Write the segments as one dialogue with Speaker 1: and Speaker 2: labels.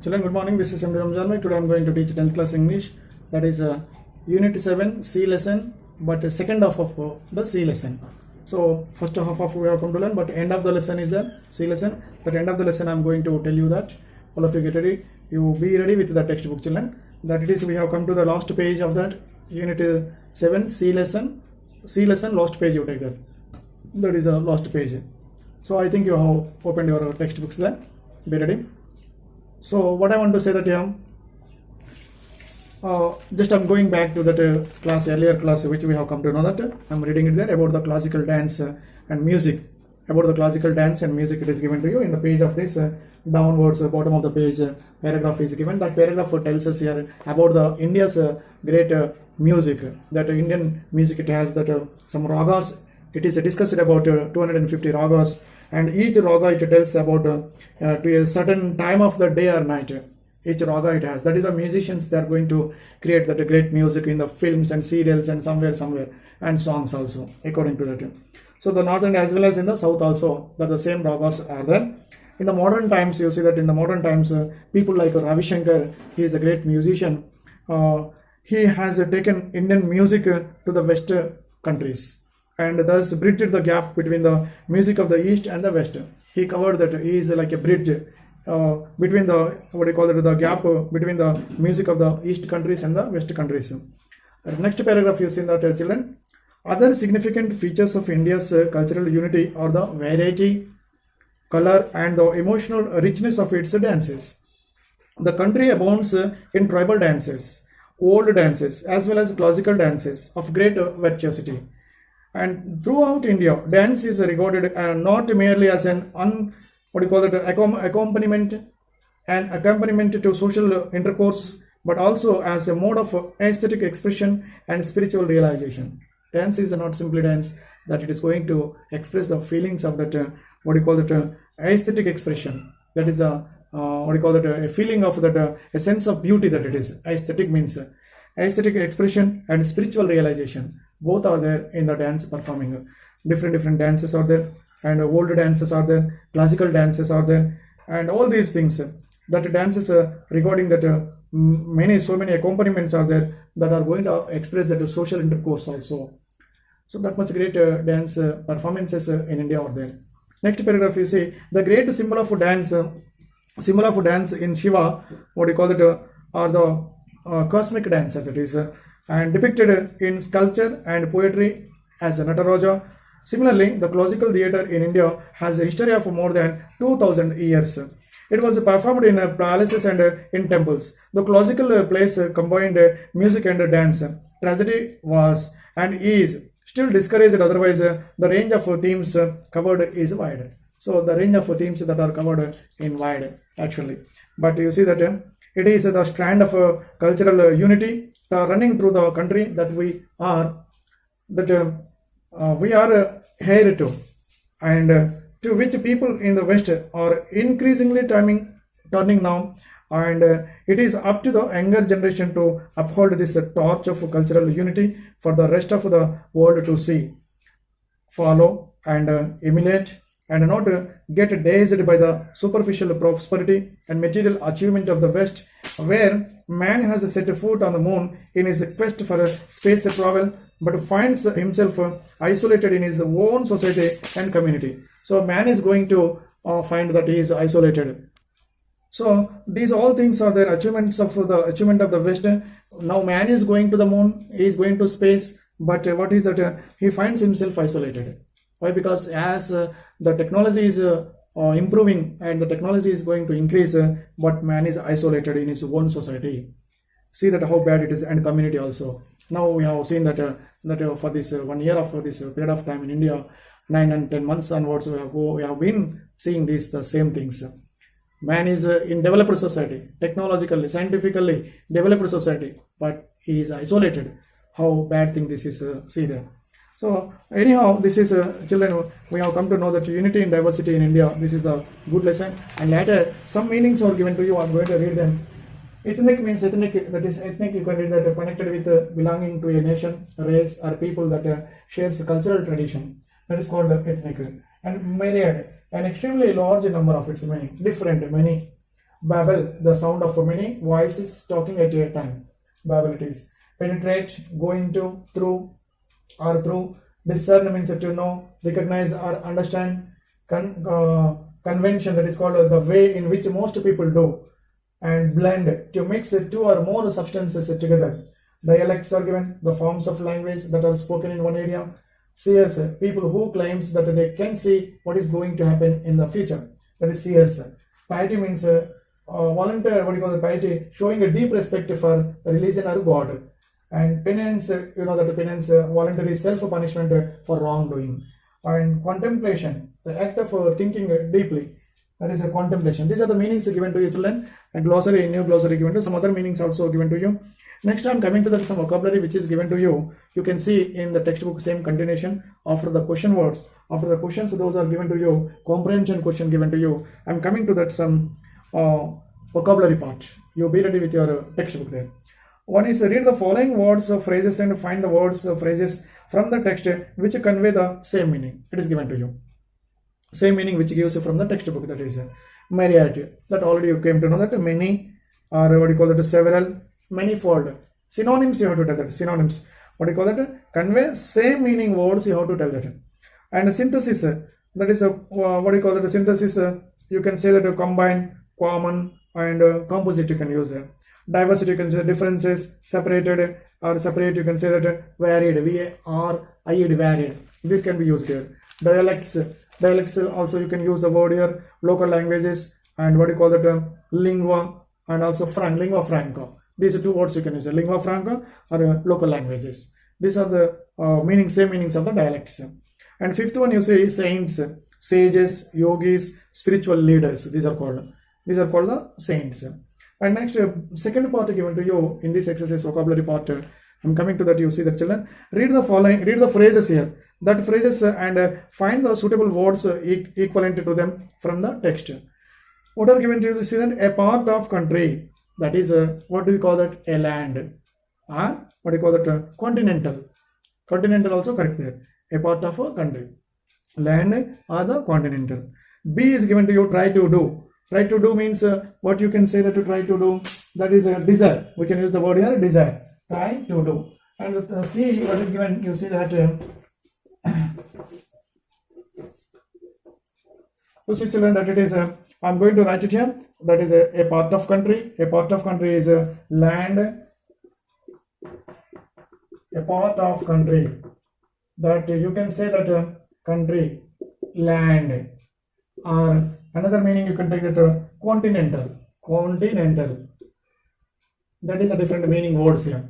Speaker 1: Children, good morning. This is MD Ramjan. Today I am going to teach 10th class English. That is Unit 7 C lesson, but second half of the C lesson. So first half of we have come to learn, but end of the lesson is the C lesson. That end of the lesson I am going to tell you that all of you get ready. You be ready with the textbook, children. That it is we have come to the last page of that Unit 7 C lesson. C lesson last page you take that. That is the last page. So I think you have opened your textbooks there. Be ready. So what I want to say that just I'm going back to that earlier class which we have come to know that I'm reading it there about the classical dance and music. About the classical dance and music, it is given to you in the page of this downwards bottom of the page paragraph is given. That paragraph tells us here about the India's great music. That Indian music, it has that some ragas. It is discussed about 250 ragas, and each raga it tells about to a certain time of the day or night. Each raga it has. That is the musicians, they are going to create that great music in the films and serials and somewhere and songs also according to that. So the northern as well as in the south also, that the same ragas are there. In the modern times, you see that in the modern times, people like Ravi Shankar, he is a great musician. He has taken Indian music to the West countries, and thus bridged the gap between the music of the East and the West. He covered that. He is like a bridge between the the gap between the music of the East countries and the West countries. Next paragraph you see that children. Other significant features of India's cultural unity are the variety, color, and the emotional richness of its dances. The country abounds in tribal dances, old dances, as well as classical dances of great virtuosity. And throughout India, dance is regarded not merely as an accompaniment to social intercourse, but also as a mode of aesthetic expression and spiritual realization. Dance is not simply dance, that it is going to express the feelings of that aesthetic expression. That is a a feeling of that a sense of beauty that it is. Aesthetic means aesthetic expression and spiritual realization. Both are there in the dance performing. Different dances are there, and old dances are there, classical dances are there, and all these things. That dances regarding that so many accompaniments are there that are going to express that social intercourse also. So that much great dance performances in India are there. Next paragraph you see the great symbol of dance in Shiva, are the cosmic dance, that is and depicted in sculpture and poetry as Nataraja. Similarly, the classical theatre in India has a history of more than 2000 years. It was performed in palaces and in temples. The classical plays combined music and dance. Tragedy was and is still discouraged, otherwise the range of themes covered is wide. So the range of themes that are covered in wide actually. But you see that it is the strand of cultural unity running through the country that we are here to, and to which people in the West are increasingly turning now, and it is up to the younger generation to uphold this torch of cultural unity for the rest of the world to see, follow, and emulate, and not get dazed by the superficial prosperity and material achievement of the West, where man has set foot on the moon in his quest for space travel, but finds himself isolated in his own society and community. So man is going to find that he is isolated. So these all things are the achievement of the West. Now man is going to the moon, he is going to space, but what is that? He finds himself isolated. Why? Because as the technology is improving and the technology is going to increase, but man is isolated in his own society. See that how bad it is, and community also. Now we have seen that for this 1 year of this period of time in India, 9 and 10 months onwards, we have been seeing the same things. Man is in developed society, technologically, scientifically developed society, but he is isolated. How bad thing this is, see there. So anyhow, this is children, we have come to know that unity in diversity in India. This is the good lesson, and later some meanings are given to you. I am going to read them. Ethnic means ethnic, that is ethnic, you can read that connected with belonging to a nation, race, or people that shares cultural tradition. That is called ethnic. And myriad, an extremely large number of its many, different, many, Babble, the sound of many voices talking at a time. Babble it is. Penetrate, go into, through, or through. Discern means to know, recognize, or understand. Convention, that is called the way in which most people do. And blend, to mix two or more substances together. Dialects are given, the forms of language that are spoken in one area. Seers, people who claims that they can see what is going to happen in the future. That is seers. Piety means volunteer, what you call the piety, showing a deep respect for religion or God. And penance, you know that the penance, voluntary self-punishment for wrongdoing. And contemplation, the act of thinking deeply. That is a contemplation. These are the meanings given to you, children. A glossary, new glossary given to some other meanings also given to you. Next, I am coming to that some vocabulary which is given to you. You can see in the textbook same continuation after the question words. After the questions, those are given to you. Comprehension question given to you. I am coming to that some vocabulary part. You be ready with your textbook there. One is read the following words or phrases and find the words or phrases from the text which convey the same meaning. It is given to you. Same meaning which gives from the textbook, that is myriad. That already you came to know that many, or what you call it, several, manifold. Synonyms you have to tell that. Synonyms. What you call it? Convey same meaning words you have to tell that. And synthesis, that is what you call it? Synthesis. You can say that combine, common, and composite you can use. Diversity you can say differences, separated or separate you can say that varied, V-A-R-I-E-D, varied. This can be used here. Dialects. Dialects also you can use the word here. Local languages and what you call that lingua and also lingua franca. These are two words you can use, lingua franca or local languages. These are the meanings, same meanings of the dialects. And fifth one you say saints, sages, yogis, spiritual leaders. These are called the saints. And next, second part given to you in this exercise vocabulary part. I'm coming to that. You see that, children. Read the following. Read the phrases here. That phrases and find the suitable words equivalent to them from the text. What are given to you? See that a part of country. That is what do we call that? A land. What do you call that? Continental. Continental also correct there. A part of a country. Land or the continental. B is given to you. Try to do. Try to do means what you can say that to try to do. That is a desire. We can use the word here. Desire. Try to do. And C, what is given? You see that. You see, children, that it is. I'm going to write it here. That is a part of country. A part of country is land. A part of country. That you can say that country, land, or another meaning you can take that continental. Continental. That is a different meaning words here.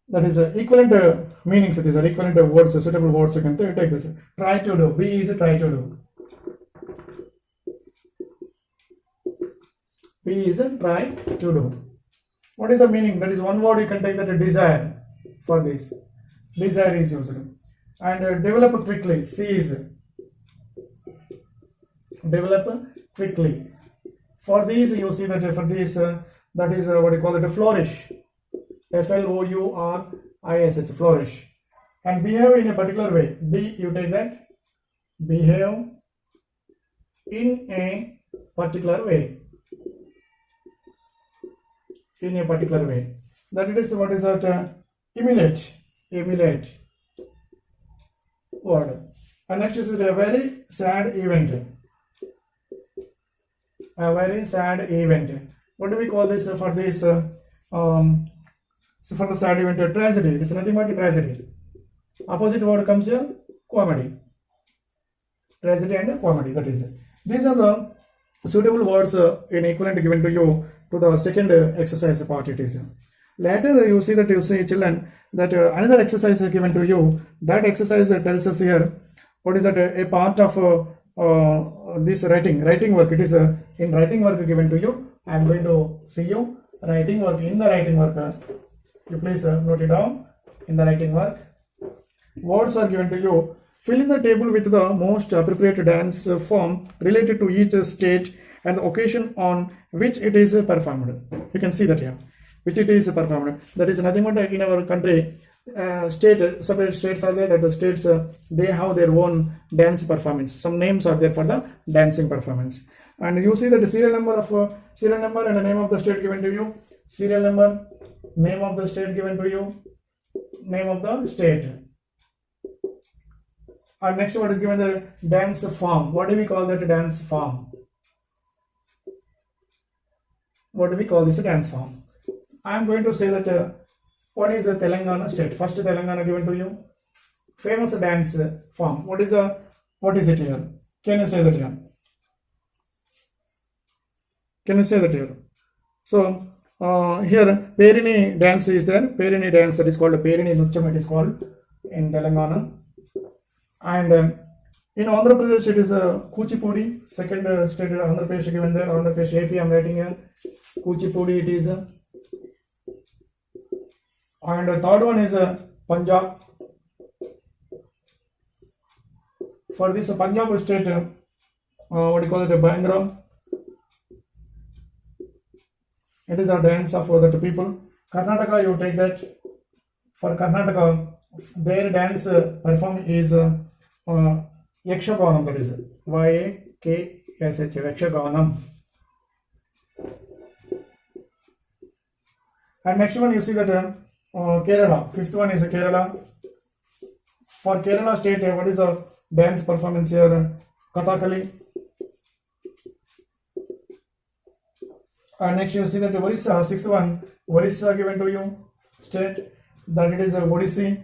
Speaker 1: That is equivalent meanings. These are equivalent words, suitable words. You can take this. Try to do. B is try to do. B is try to do. What is the meaning? That is one word you can take that desire for this. Desire is used. And develop quickly. C is develop quickly. For these you see that for this that is what you call it, flourish. F-L-O-U-R-I-S-H, flourish. And behave in a particular way. B, you take that. Behave in a particular way. In a particular way. That it is what is that? Emulate. Emulate. Word. And next is a very sad event. A very sad event. What do we call this for this? So for the sad event, tragedy. It is nothing but a tragedy. Opposite word comes here, comedy. Tragedy and comedy. That is. These are the suitable words in equivalent given to you to the second exercise part. It is. Later you see that you say, children, that another exercise is given to you. That exercise tells us here what is that a part of this writing work. It is in writing work given to you. I am going to see you writing work. In the writing work, you please note it down. In the writing work, words are given to you. Fill in the table with the most appropriate dance form related to each state and the occasion on which it is performed. You can see that here, which it is performed. That is nothing but in our country, separate states are there. That the states they have their own dance performance. Some names are there for the dancing performance. and you see that the serial number and the name of the state given to you. Serial number, name of the state given to you, name of the state. And next what is given, the dance form. What do we call that dance form? What do we call this dance form? I am going to say that what is the Telangana state? First Telangana given to you. Famous dance form. What is it here? Can you say that here? Can you say that here? So here Perini dance is there. Perini dance, that is called Perini Nutyam, it is called in Telangana. And in Andhra Pradesh it is Kuchipudi. Second state Andhra Pradesh given there. Andhra Pradesh AP I am writing here. Kuchipudi it is. And the third one is Punjab. For this Punjab state, what do you call it, Bhangra. It is a dance of the people. Karnataka, you take that. For Karnataka, their dance perform is Yakshaganam, that is YAKSH, Yakshaganam. And next one you see that Kerala, fifth one is Kerala. For Kerala state, what is the dance performance here? Kathakali. And next you see that Orissa, sixth one, Orissa given to you, state, that it is Odissi.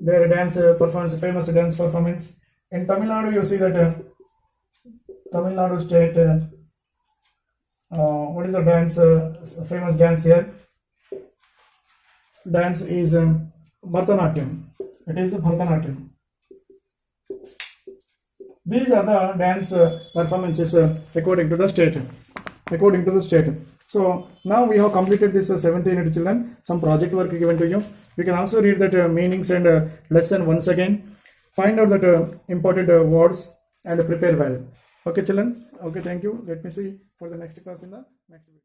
Speaker 1: Their dance performance, famous dance performance. In Tamil Nadu you see that Tamil Nadu state, what is the dance, famous dance here? Dance is Bharatanatyam. It is Bharatanatyam. These are the dance performances according to the state. So now we have completed this 7th unit, children. Some project work given to you. You can also read that meanings and lesson once again. Find out that important words and prepare well. Okay, children. Okay, thank you. Let me see for the next class in the next video.